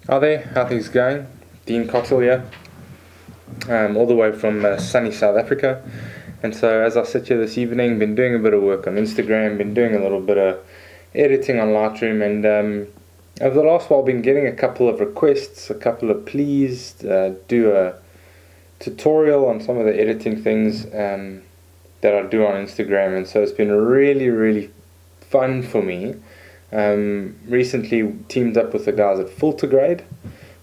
Hi there, how things going? Dean Cothill here, all the way from sunny South Africa. And so as I sit here this evening, been doing a bit of work on Instagram, been doing a little bit of editing on Lightroom, and over the last while been getting a couple of requests, a couple of please do a tutorial on some of the editing things that I do on Instagram. And so it's been really fun for me. Recently teamed up with the guys at Filtergrade,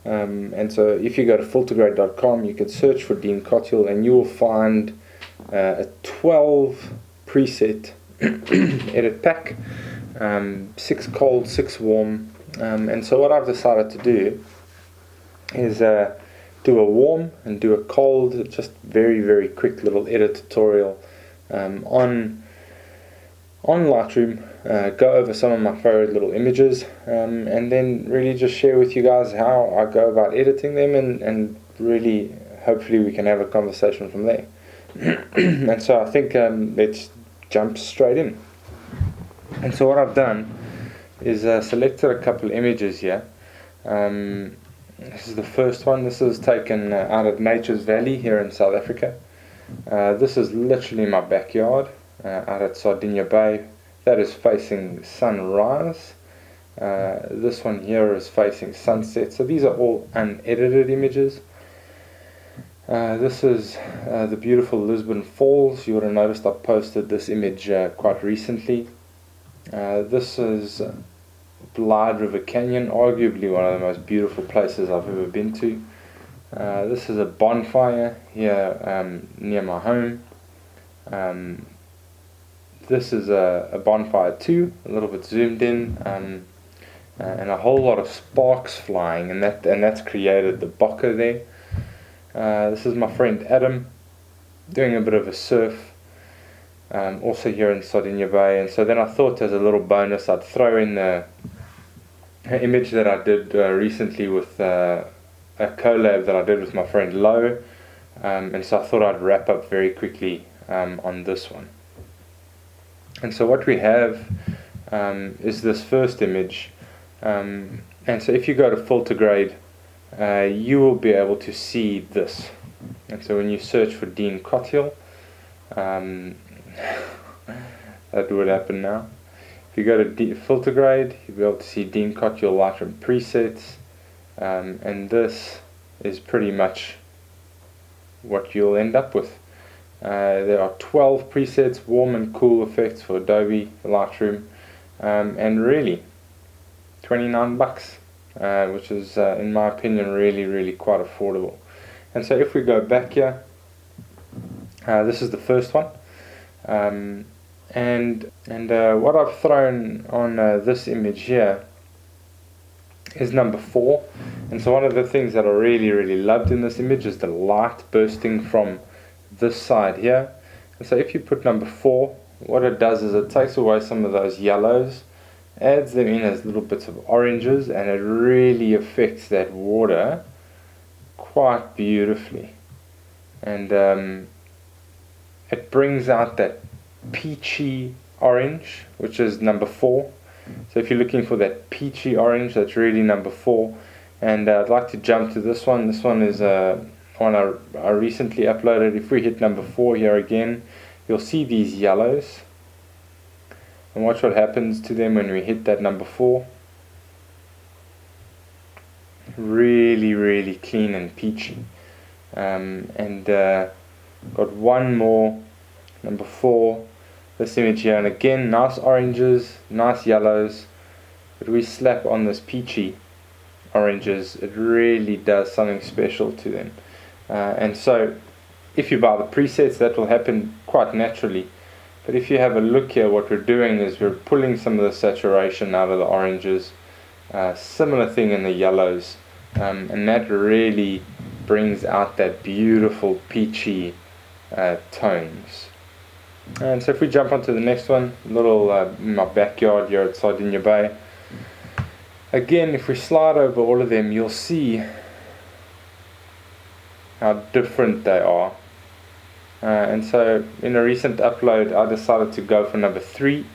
and so if you go to filtergrade.com, you can search for Dean Cothill and you will find a 12 preset edit pack, 6 cold, 6 warm, and so what I've decided to do is do a warm and do a cold, just very quick little edit tutorial on Lightroom, go over some of my favorite little images, and then really just share with you guys how I go about editing them, and really hopefully we can have a conversation from there. And so I think let's jump straight in. And so what I've done is selected a couple images here. This is the first one. This is taken out of Nature's Valley here in South Africa. This is literally my backyard. Out at Sardinia Bay. That is facing sunrise. This one here is facing sunset. So these are all unedited images. This is the beautiful Lisbon Falls. You would have noticed I posted this image quite recently. This is Blyde River Canyon, arguably one of the most beautiful places I've ever been to. This is a bonfire here near my home. This is a bonfire too, a little bit zoomed in, and a whole lot of sparks flying, and that's created the bokeh there. This is my friend Adam doing a bit of a surf, also here in Sardinia Bay. And so then I thought, as a little bonus, I'd throw in the image that I did recently with a collab that I did with my friend Lo, and so I thought I'd wrap up very quickly on this one. And so what we have is this first image, and so if you go to Filtergrade, you will be able to see this. And so when you search for Dean Cothill, that would happen now. If you go to Filtergrade, you'll be able to see Dean Cothill Lightroom presets, and this is pretty much what you'll end up with. There are 12 presets, warm and cool effects for Adobe Lightroom, and really $29, which is in my opinion really quite affordable. And so if we go back here, this is the first one, and what I've thrown on this image here is number 4. And so one of the things that I really loved in this image is the light bursting from this side here. And so if you put number 4, what it does is it takes away some of those yellows, adds them in as little bits of oranges, and it really affects that water quite beautifully. And it brings out that peachy orange, which is number 4. So if you're looking for that peachy orange, that's really number 4. And I'd like to jump to this one. This one is one I recently uploaded. If we hit number 4 here again, you'll see these yellows, and watch what happens to them when we hit that number 4. Really clean and peachy. And got one more, number 4, this image here, and again nice oranges, nice yellows, but we slap on this peachy oranges, it really does something special to them. And so if you buy the presets, that will happen quite naturally. But if you have a look here, what we're doing is we're pulling some of the saturation out of the oranges, similar thing in the yellows, and that really brings out that beautiful peachy tones. And so if we jump onto the next one, little my backyard here at Sardinia Bay. Again, if we slide over all of them, you'll see how different they are. And so in a recent upload, I decided to go for number 3.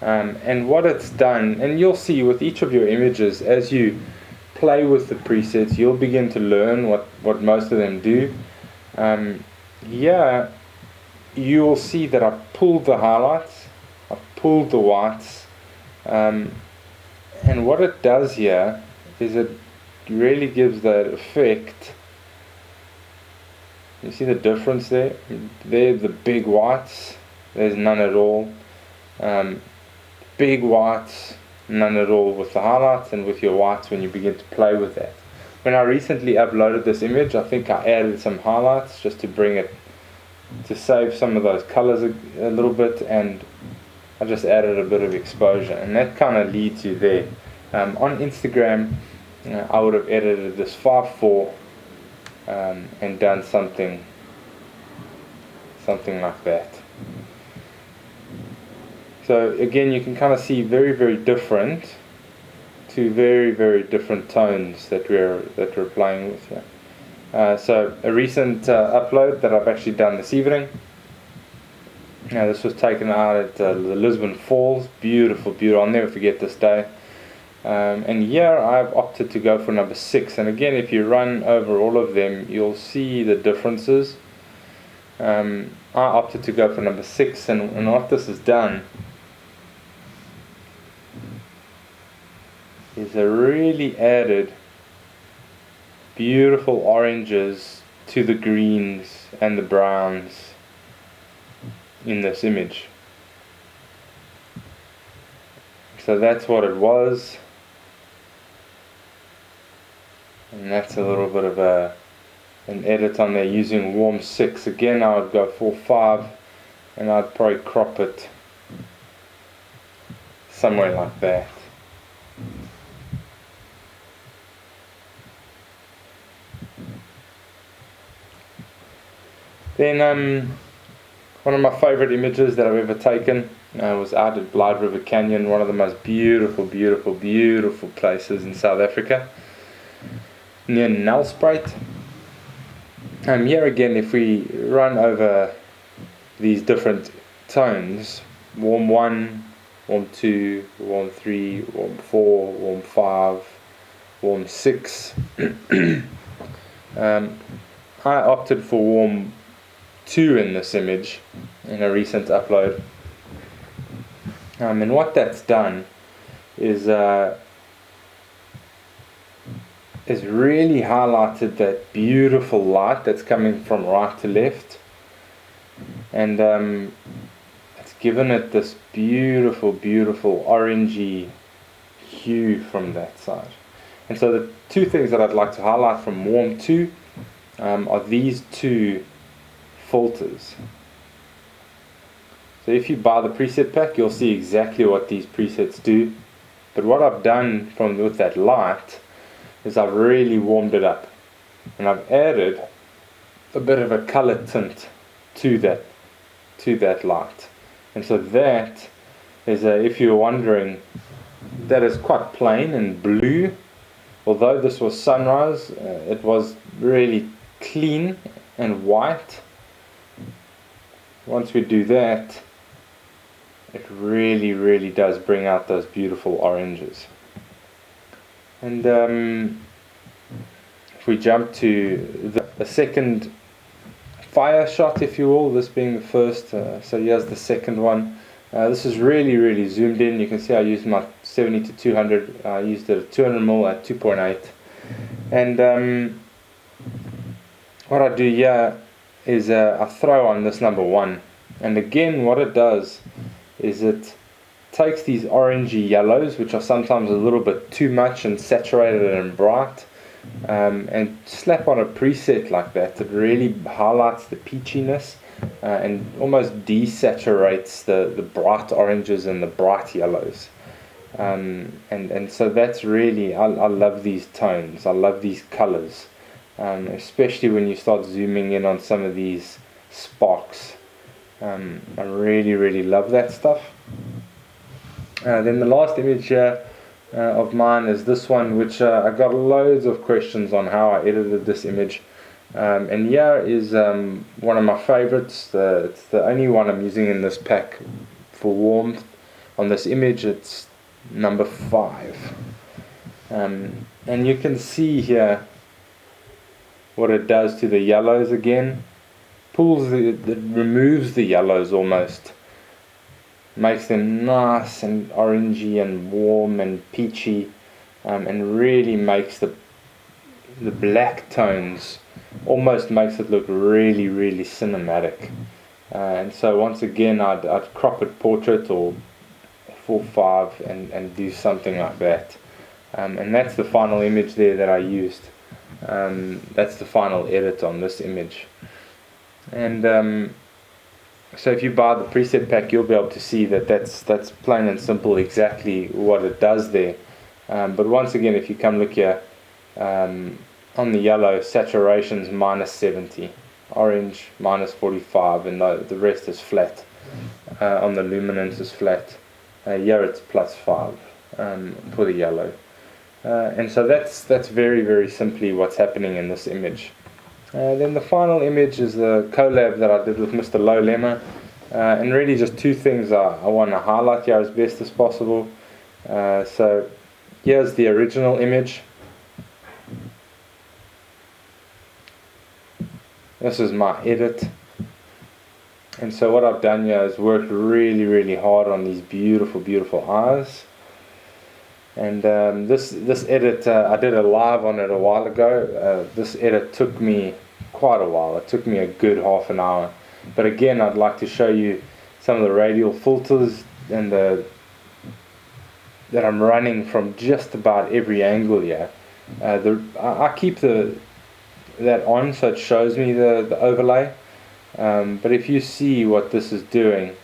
And what it's done, and you'll see with each of your images, as you play with the presets, you'll begin to learn what most of them do. Here you'll see that I've pulled the highlights, I've pulled the whites, and what it does here is it really gives that effect. You see the difference there? There the big whites, there's none at all. Big whites, none at all with the highlights, and with your whites when you begin to play with that. When I recently uploaded this image, I think I added some highlights just to bring it, to save some of those colors a little bit, and I just added a bit of exposure, and that kind of leads you there. On Instagram, I would have edited this 5:4 and done something like that. So again, you can kind of see very, very different, two very, very different tones that we're playing with here. So a recent upload that I've actually done this evening. Now this was taken out at the Lisbon Falls. Beautiful, beautiful. I'll never forget this day. And here I've opted to go for number 6. And again, if you run over all of them, you'll see the differences. I opted to go for number 6, and what this has done is a really added beautiful oranges to the greens and the browns in this image. So that's what it was, and that's a little bit of an edit on there using warm 6. Again, I would go 4:5, and I'd probably crop it somewhere like that. Then one of my favorite images that I've ever taken was out at Blyde River Canyon, one of the most beautiful, beautiful, beautiful places in South Africa, near Nelspruit. Here again, if we run over these different tones, warm 1, warm 2, warm 3, warm 4, warm 5, warm 6, I opted for warm 2 in this image in a recent upload, and what that's done is really highlighted that beautiful light that's coming from right to left, and it's given it this beautiful, beautiful orangey hue from that side. And so the two things that I'd like to highlight from warm 2 are these two filters. So if you buy the preset pack, you'll see exactly what these presets do, but what I've done with that light is I've really warmed it up, and I've added a bit of a color tint to that light. And so that is if you're wondering, that is quite plain and blue. Although this was sunrise, it was really clean and white. Once we do that, it really, really does bring out those beautiful oranges. And if we jump to the second fire shot, if you will, this being the first, so here's the second one. This is really, really zoomed in. You can see I used my 70 to 200. I used it at 200mm at 2.8. And what I do here is I throw on this number 1. And again, what it does is it takes these orangey yellows, which are sometimes a little bit too much and saturated and bright, and slap on a preset like that. It really highlights the peachiness and almost desaturates the bright oranges and the bright yellows. And so that's really, I love these tones, I love these colors, especially when you start zooming in on some of these sparks. I really, really love that stuff. Then the last image of mine is this one, which I got loads of questions on how I edited this image. And here is one of my favorites. It's the only one I'm using in this pack for warmth. on this image it's number 5. And you can see here what it does to the yellows again. It removes the yellows almost, makes them nice and orangey and warm and peachy, and really makes the black tones, almost makes it look really, really cinematic. And so once again I'd crop it portrait or 4:5 and do something like that. And that's the final image there that I used. That's the final edit on this image. And so if you buy the preset pack, you'll be able to see that that's plain and simple exactly what it does there. But once again, if you come look here, on the yellow, saturation's -70, orange -45, and the rest is flat. On the luminance is flat. Here it's +5 for the yellow. And so that's very, very simply what's happening in this image. Then the final image is the collab that I did with Mr. Low Lemma. And really just two things I want to highlight here as best as possible. So here's the original image. This is my edit. And so what I've done here is worked really, really hard on these beautiful, beautiful eyes. And this edit, I did a live on it a while ago. This edit took me quite a while. It took me a good half an hour. But again, I'd like to show you some of the radial filters and that I'm running from just about every angle here. I keep that on so it shows me the overlay. But if you see what this is doing,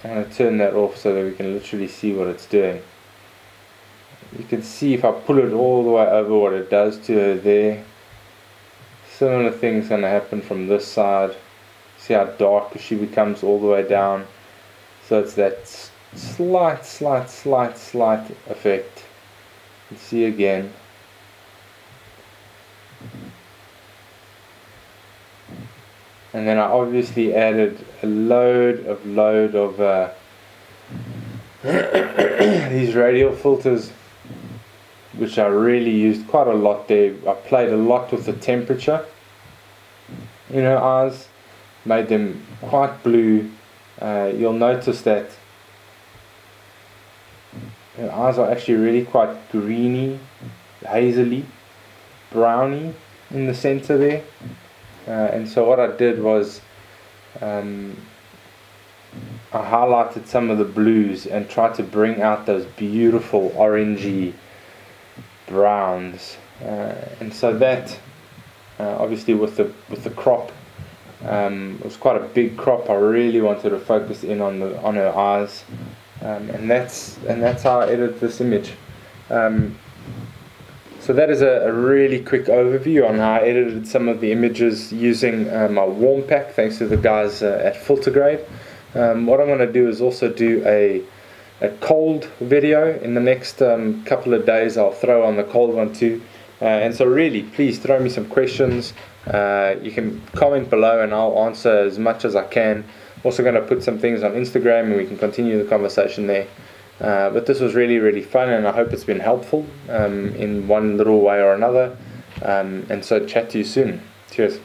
I'm going to turn that off so that we can literally see what it's doing. You can see if I pull it all the way over what it does to her there. Similar things going to happen from this side. See how dark she becomes all the way down. So it's that slight effect. You can see again. And then I obviously added a load of these radial filters, which I really used quite a lot there. I played a lot with the temperature in her eyes, made them quite blue. You'll notice that her eyes are actually really quite greeny, hazily, browny in the center there. And so what I did was I highlighted some of the blues and tried to bring out those beautiful orangey browns. And so that obviously with the crop, it was quite a big crop. I really wanted to focus in on her eyes, and that's how I edited this image. So that is a really quick overview on how I edited some of the images using my warm pack, thanks to the guys at Filtergrade. What I'm going to do is also do a cold video in the next couple of days. I'll throw on the cold one too. And so really, please throw me some questions. You can comment below and I'll answer as much as I can. Also going to put some things on Instagram and we can continue the conversation there. But this was really, really fun, and I hope it's been helpful in one little way or another. And so chat to you soon. Cheers.